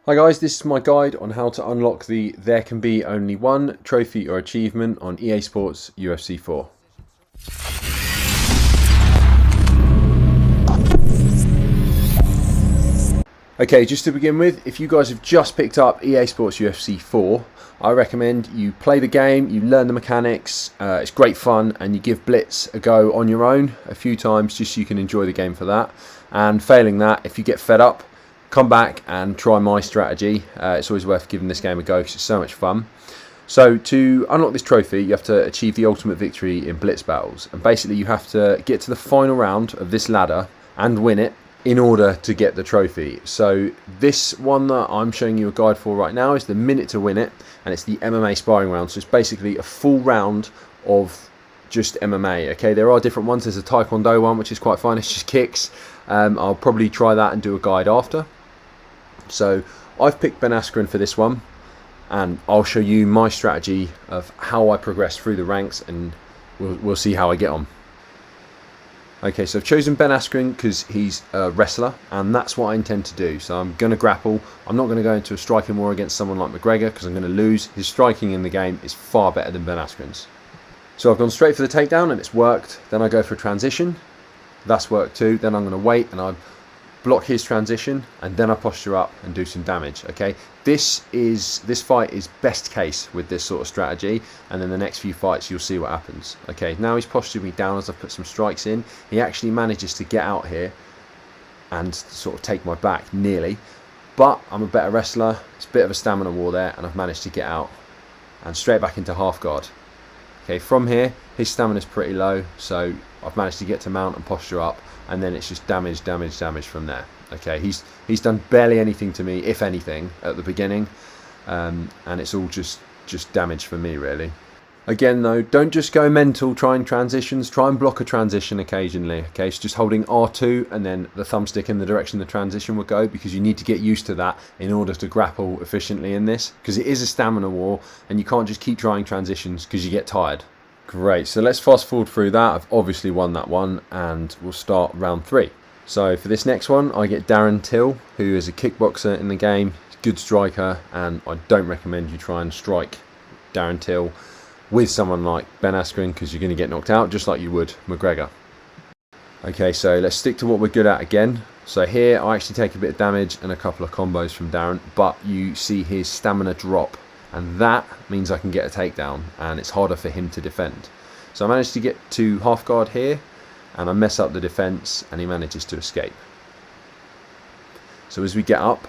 Hi guys, this is my guide on how to unlock the There Can Be Only One trophy or achievement on EA Sports UFC 4. Okay, just to begin with, if you guys have just picked up EA Sports UFC 4, I recommend you play the game, you learn the mechanics, it's great fun, and you give Blitz a go on your own a few times just so you can enjoy the game for that. And failing that, if you get fed up, come back and try my strategy. It's always worth giving this game a go because it's so much fun. So to unlock this trophy, you have to achieve the ultimate victory in Blitz battles. And basically you have to get to the final round of this ladder and win it in order to get the trophy. So this one that I'm showing you a guide for right now is the minute to win it. And it's the MMA sparring round. So it's basically a full round of just MMA. Okay, there are different ones. There's a Taekwondo one, which is quite fun. It's just kicks. I'll probably try that and do a guide after. So I've picked Ben Askren for this one, and I'll show you my strategy of how I progress through the ranks, and we'll see how I get on. Okay, so I've chosen Ben Askren because he's a wrestler, and that's what I intend to do. So I'm going to grapple. I'm not going to go into a striking war against someone like McGregor because I'm going to lose. His striking in the game is far better than Ben Askren's. So I've gone straight for the takedown and it's worked. Then I go for a transition. That's worked too. Then I'm going to wait and I block his transition, and then I posture up and do some damage. Okay, this fight is best case with this sort of strategy, and then the next few fights you'll see what happens. Okay, now he's postured me down as I've put some strikes in. He actually manages to get out here and sort of take my back nearly, but I'm a better wrestler. It's a bit of a stamina war there, and I've managed to get out and straight back into half guard. Okay, from here his stamina is pretty low, so I've managed to get to mount and posture up, and then it's just damage from there. Okay, he's done barely anything to me, if anything, at the beginning, and it's all just damage for me, really. Again though, don't just go mental trying transitions. Try and block a transition occasionally. Okay, so just holding R2 and then the thumbstick in the direction the transition will go, because you need to get used to that in order to grapple efficiently in this, because it is a stamina war and you can't just keep trying transitions because you get tired. Great, so let's fast forward through that. I've obviously won that one, and we'll start round 3. So for this next one, I get Darren Till, who is a kickboxer in the game, good striker, and I don't recommend you try and strike Darren Till with someone like Ben Askren, because you're going to get knocked out just like you would McGregor. Okay, so let's stick to what we're good at again. So here I actually take a bit of damage and a couple of combos from Darren, but you see his stamina drop, and that means I can get a takedown, and it's harder for him to defend. So I managed to get to half guard here, and I mess up the defense, and he manages to escape. So as we get up,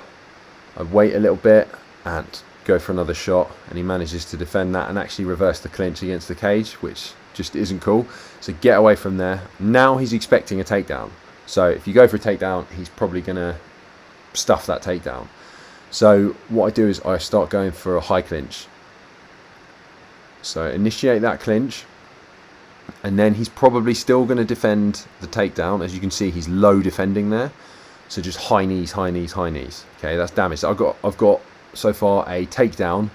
I wait a little bit and go for another shot, and he manages to defend that and actually reverse the clinch against the cage, which just isn't cool. So get away from there. Now he's expecting a takedown. So if you go for a takedown, he's probably going to stuff that takedown. So what I do is I start going for a high clinch. So initiate that clinch, and then he's probably still going to defend the takedown. As you can see, he's low defending there. So just high knees, high knees, high knees. Okay, that's damage. So I've got so far a takedown,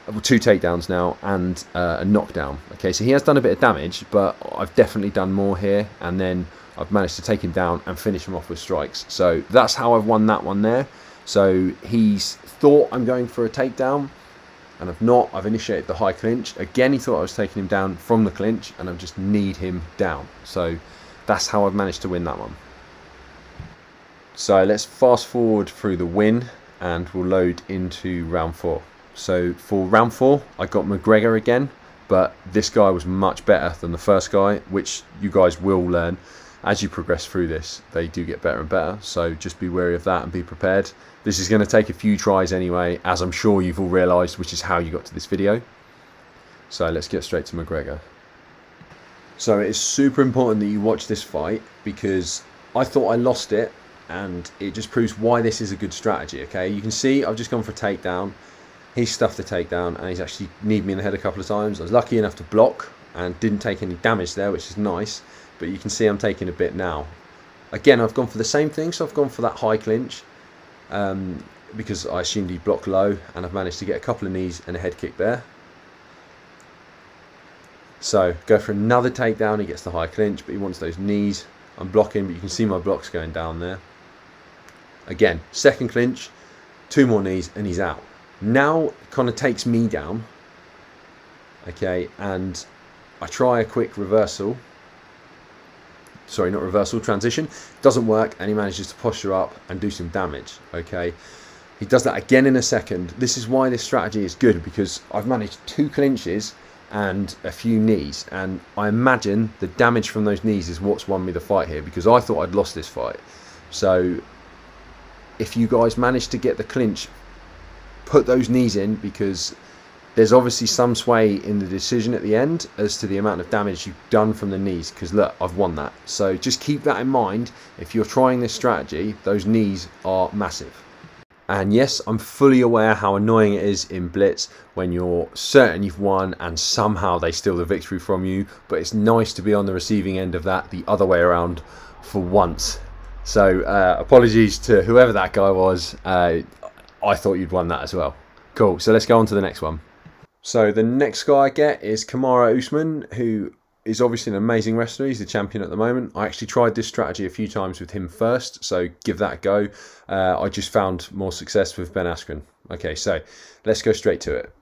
well, 2 takedowns now, and a knockdown. Okay, so he has done a bit of damage, but I've definitely done more here, and then I've managed to take him down and finish him off with strikes. So that's how I've won that one there. So he's thought I'm going for a takedown, and I've not. I've initiated the high clinch. Again, he thought I was taking him down from the clinch, and I've just kneed him down. So that's how I've managed to win that one. So let's fast forward through the win, and we'll load into round 4. So for round 4, I got McGregor again, but this guy was much better than the first guy, which you guys will learn. As you progress through this, they do get better and better, so just be wary of that and be prepared. This is going to take a few tries anyway, as I'm sure you've all realised, which is how you got to this video. So let's get straight to McGregor. So it is super important that you watch this fight, because I thought I lost it, and it just proves why this is a good strategy. Okay, you can see I've just gone for a takedown. He's stuffed the takedown, and he's actually kneed me in the head a couple of times. I was lucky enough to block and didn't take any damage there, which is nice. But you can see I'm taking a bit now. Again, I've gone for the same thing, so I've gone for that high clinch, because I assumed he'd block low, and I've managed to get a couple of knees and a head kick there. So go for another takedown. He gets the high clinch, but he wants those knees. I'm blocking, but you can see my blocks going down there. Again, second clinch, 2 more knees, and he's out. Now it kind of takes me down, okay, and I try a quick reversal. Sorry, not reversal, transition. Doesn't work, and he manages to posture up and do some damage, okay. He does that again in a second. This is why this strategy is good, because I've managed 2 clinches and a few knees, and I imagine the damage from those knees is what's won me the fight here, because I thought I'd lost this fight. So if you guys manage to get the clinch, put those knees in, because there's obviously some sway in the decision at the end as to the amount of damage you've done from the knees, because look, I've won that. So just keep that in mind if you're trying this strategy. Those knees are massive. And yes, I'm fully aware how annoying it is in Blitz when you're certain you've won and somehow they steal the victory from you, but it's nice to be on the receiving end of that the other way around for once. So apologies to whoever that guy was. I thought you'd won that as well. Cool, so let's go on to the next one. So the next guy I get is Kamaru Usman, who is obviously an amazing wrestler. He's the champion at the moment. I actually tried this strategy a few times with him first, so give that a go. I just found more success with Ben Askren. Okay, so let's go straight to it.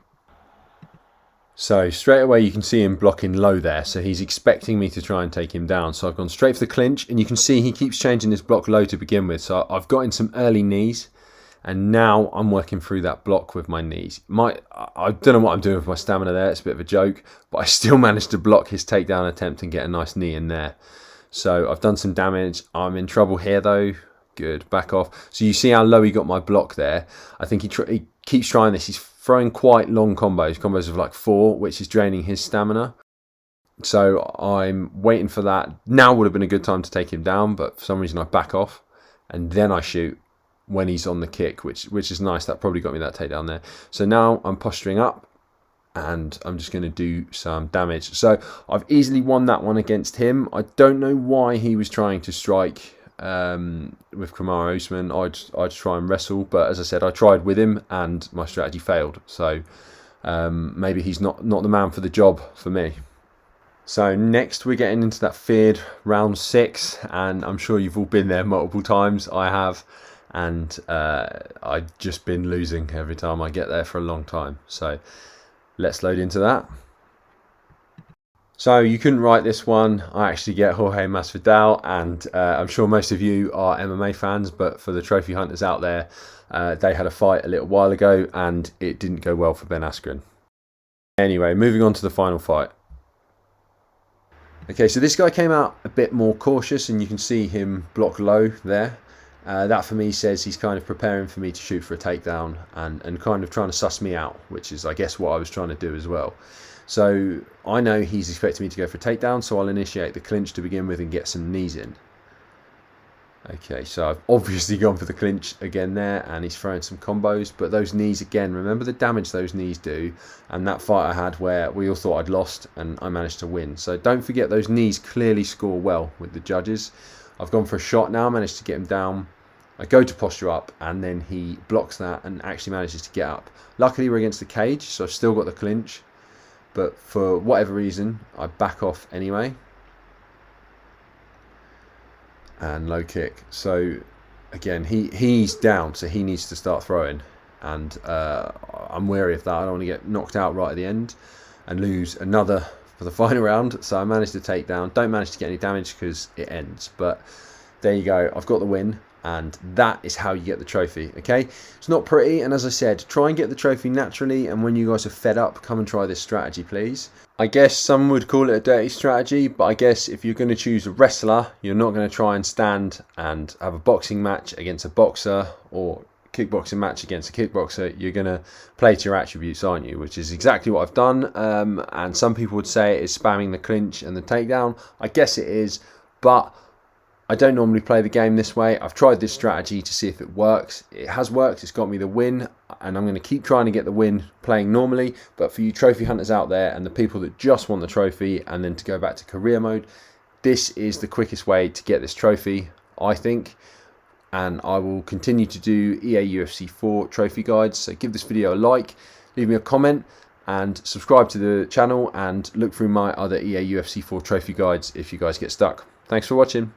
So straight away you can see him blocking low there, so he's expecting me to try and take him down. So I've gone straight for the clinch, and you can see he keeps changing his block low to begin with. So I've got in some early knees, and now I'm working through that block with my knees. I don't know what I'm doing with my stamina there, it's a bit of a joke, but I still managed to block his takedown attempt and get a nice knee in there. So I've done some damage. I'm in trouble here though. Good, back off. So you see how low he got my block there. I think he keeps trying this. He's throwing quite long combos of like 4, which is draining his stamina. So I'm waiting for that. Now would have been a good time to take him down, but for some reason I back off and then I shoot when he's on the kick, which is nice. That probably got me that takedown there. So now I'm posturing up and I'm just going to do some damage. So I've easily won that one against him. I don't know why he was trying to strike with Kamaru Usman. I'd try and wrestle, but as I said, I tried with him and my strategy failed. So maybe he's not the man for the job for me. So next we're getting into that feared round 6, and I'm sure you've all been there multiple times. I have. And I've just been losing every time I get there for a long time. So let's load into that. So you couldn't write this one. I actually get Jorge Masvidal, and I'm sure most of you are MMA fans, but for the trophy hunters out there, they had a fight a little while ago and it didn't go well for Ben Askren. Anyway, moving on to the final fight. Okay, so this guy came out a bit more cautious, and you can see him block low there. That for me says he's kind of preparing for me to shoot for a takedown and kind of trying to suss me out, which is I guess what I was trying to do as well. So I know he's expecting me to go for a takedown, so I'll initiate the clinch to begin with and get some knees in. Okay, so I've obviously gone for the clinch again there, and he's throwing some combos, but those knees again, remember the damage those knees do, and that fight I had where we all thought I'd lost and I managed to win. So don't forget those knees clearly score well with the judges. I've gone for a shot now, managed to get him down. I go to posture up, and then he blocks that and actually manages to get up. Luckily we're against the cage, so I've still got the clinch, but for whatever reason I back off anyway. And low kick. So again, he's down, so he needs to start throwing, and I'm wary of that. I don't want to get knocked out right at the end and lose another for the final round. So I managed to take down, don't manage to get any damage because it ends, but there you go, I've got the win, and that is how you get the trophy. Okay, it's not pretty, and as I said, try and get the trophy naturally, and when you guys are fed up, come and try this strategy please. I guess some would call it a dirty strategy, but I guess if you're going to choose a wrestler, you're not going to try and stand and have a boxing match against a boxer or kickboxing match against a kickboxer. You're going to play to your attributes, aren't you? Which is exactly what I've done, and some people would say it is spamming the clinch and the takedown. I guess it is, but I don't normally play the game this way. I've tried this strategy to see if it works. It has worked. It's got me the win, and I'm going to keep trying to get the win playing normally. But for you trophy hunters out there and the people that just want the trophy and then to go back to career mode, this is the quickest way to get this trophy, I think. And I will continue to do EA UFC 4 trophy guides. So give this video a like, leave me a comment, and subscribe to the channel, and look through my other EA UFC 4 trophy guides if you guys get stuck. Thanks for watching.